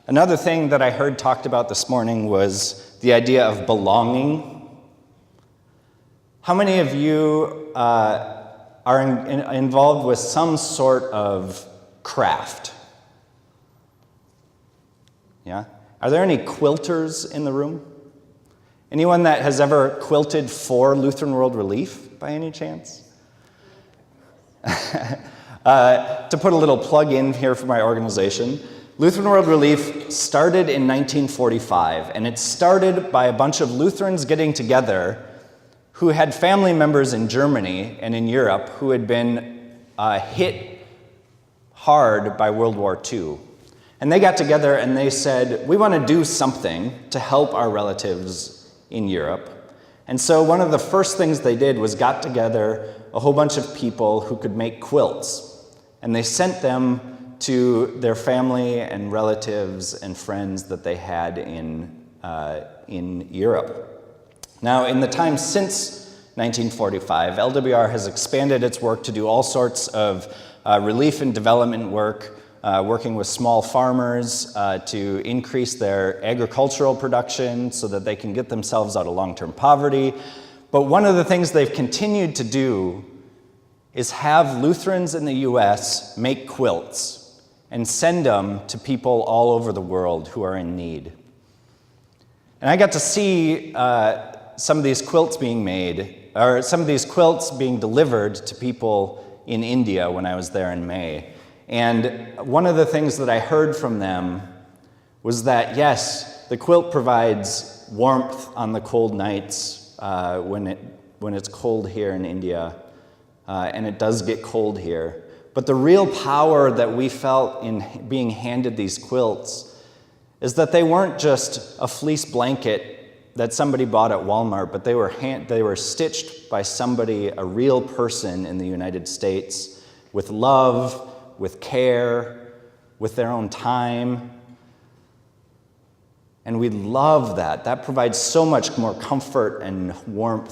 Another thing that I heard talked about this morning was the idea of belonging. How many of you are involved with some sort of craft? Yeah? Are there any quilters in the room? Anyone that has ever quilted for Lutheran World Relief, by any chance? To put a little plug in here for my organization, Lutheran World Relief started in 1945, and it started by a bunch of Lutherans getting together who had family members in Germany and in Europe who had been hit hard by World War II. And they got together and they said, we want to do something to help our relatives in Europe. And so one of the first things they did was got together a whole bunch of people who could make quilts. And they sent them to their family and relatives and friends that they had in Europe. Now, in the time since 1945, LWR has expanded its work to do all sorts of relief and development work, working with small farmers to increase their agricultural production so that they can get themselves out of long-term poverty. But one of the things they've continued to do is have Lutherans in the US make quilts and send them to people all over the world who are in need. And I got to see some of these quilts being made, or some of these quilts being delivered to people in India when I was there in May. And one of the things that I heard from them was that, yes, the quilt provides warmth on the cold nights when it's cold here in India, and it does get cold here. But the real power that we felt in being handed these quilts is that they weren't just a fleece blanket that somebody bought at Walmart, but they were stitched by somebody, a real person in the United States, with love, with care, with their own time. And we love that. That provides so much more comfort and warmth